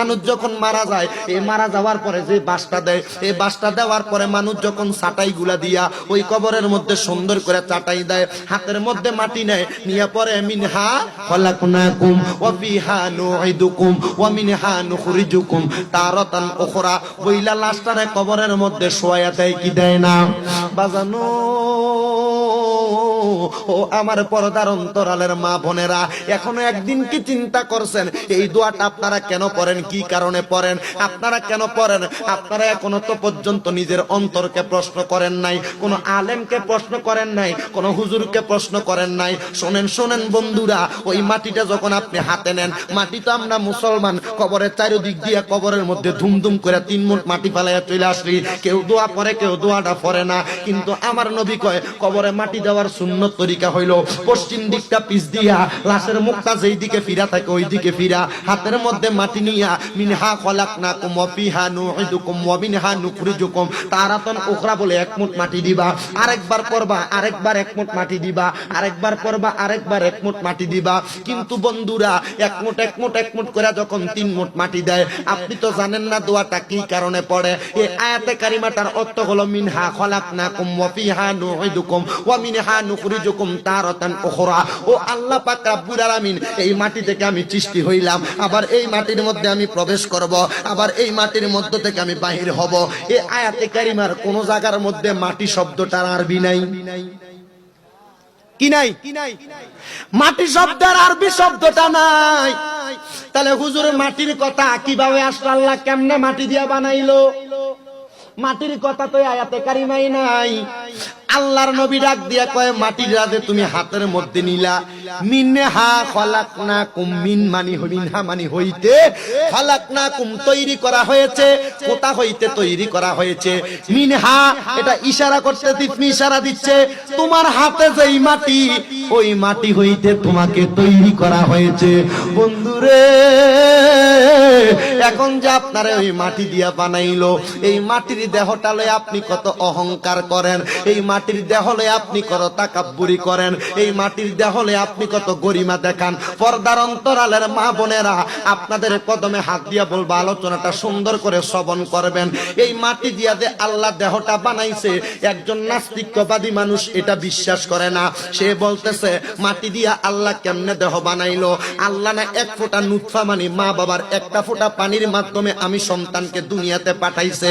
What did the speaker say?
মানুষ যখন মারা যায়, এই মারা যাওয়ার পরে যে বাসটা দেয়, এই বাসটা দেওয়ার পরে মানুষ যখন চাটাই গুলা দিয়া ওই কবরের মধ্যে সুন্দর করে চাটাই দেয়, হাতের মধ্যে মাটি নেয়, নিয়ে পরে মিনহা খলাকনাকুম ওয়া ফিহা নুঈদুকুম ওয়া মিনহা নুখরিজুকুম তারাতান উখরা বইলা লাশটারে কবরের মধ্যে শোয়া দেয় কি দেয় না? বাজানো ও আমার পর্দার অন্তরালের মা বোনেরা, এখনো একদিন কি চিন্তা করছেন এই দোয়াটা আপনারা কেন পড়েন, কি কারণে পড়েন, আপনারা কেন পড়েন? আপনারা এখনো তো পর্যন্ত নিজের অন্তরকে প্রশ্ন করেন নাই, কোন আলেমকে প্রশ্ন করেন নাই, কোন হুজুরকে প্রশ্ন করেন নাই। শোনেন শোনেন বন্ধুরা, ওই মাটিটা যখন আপনি হাতে নেন, মাটি তো আমরা মুসলমান কবরের চারিদিক দিয়ে কবরের মধ্যে ধুমধুম করে 3 মুঠ মাটি ফেলাইয়া চলে আসলি, কেউ দোয়া পড়ে কেউ দোয়াটা পড়ে না। কিন্তু আমার নবী কয় কবরে মাটি দেওয়ার সুন্নত তরিকা হইল পশ্চিম দিকটা পিছ দিয়া লাশের মুখটা যেই দিকে ফিরা থাকে ওই দিকে ফিরা, হাতের মধ্যে মাটি নিয়া মিনহা খলাকনাকুম ওয়া ফিহা নুঈদুকুম ওয়া মিনহা নুখরিজুকুম তারাতান উখরা বলে 1 মুঠ মাটি দিবা, আরেকবার পড়বা আরেকবার 1 মুঠ মাটি দিবা, আরেকবার পড়বা আরেকবার 1 মুঠ মাটি দিবা। কিন্তু বন্ধুরা 1 মুঠ 1 মুঠ 1 মুঠ করে যখন 3 মুঠ মাটি দেয়, আপনি তো জানেন না দোয়াটা কি কারণে পড়ে। এই আয়াতে কারিমাটার অর্থ হলো মিনহা খলাকনাকুম ওয়া ফিহা নুঈদুকুম ওয়া মিনহা নুখরিজুকুম তারাতান উখরা। ও আল্লাহ পাক রব্বুল আলামিন, এই মাটি থেকে আমি সৃষ্টি হইলাম, আবার এই মাটির মধ্যে আমি প্রবেশ করব, আবার এই মাটির মধ্য থেকে আমি বাহির হব। এই আয়াতে কারিমার কোন জায়গার মধ্যে মাটি শব্দটার আরবি নাই, কি নাই? মাটি শব্দের আরবি শব্দটা নাই। তাহলে হুজুর মাটির কথা কিভাবে আসলো? আল্লাহ কেমনে মাটি দিয়া বানাইলো? মাটির কথা তো আয়াতে কারিমাই নাই। আল্লাহর নবী ডাক দিয়া কয় মাটির রাজে তুমি হাতের মধ্যে নিলা, মিনহা খলাকনাকুম, মিন মানি মিনহা মানি হইতে, খলাকনাকুম তৈরি করা হয়েছে, কোথা হইতে তৈরি করা হয়েছে? মিনহা এটা ইশারা করতে, তুমি ইশারা দিচ্ছে তোমার হাতে যেই মাটি ওই মাটি হইতে তোমাকে তৈরি করা হয়েছে। বন্ধুরে এখন যে আপনারা ওই মাটি দিয়া বানাইলো, এই মাটির দেহটা লয়ে আপনি কত অহংকার করেন, এই মাটির দেহ লয়ে আপনি কত তাকাব্বুরি করেন, এই মাটির দেহ লয়ে আপনি কত গরিমা দেখান। পর্দার অন্তরালের মা বোনেরা, আপনাদের কদমে হাত দিয়া বলবো আলোচনাটা সুন্দর করে শ্রবণ করবেন। এই মাটি দিয়া যে আল্লাহ দেহটা বানাইছে, একজন নাস্তিকবাদী মানুষ এটা বিশ্বাস করে না। সে বলতেছে মাটি দিয়া আল্লাহ কেমনে দেহ বানাইলো? আল্লাহ না 1 ফোঁটা নুতফা মানে মা বাবার 1টা ফোঁটা পানির মাধ্যমে আমি সন্তানকে দুনিয়াতে পাঠাইছে।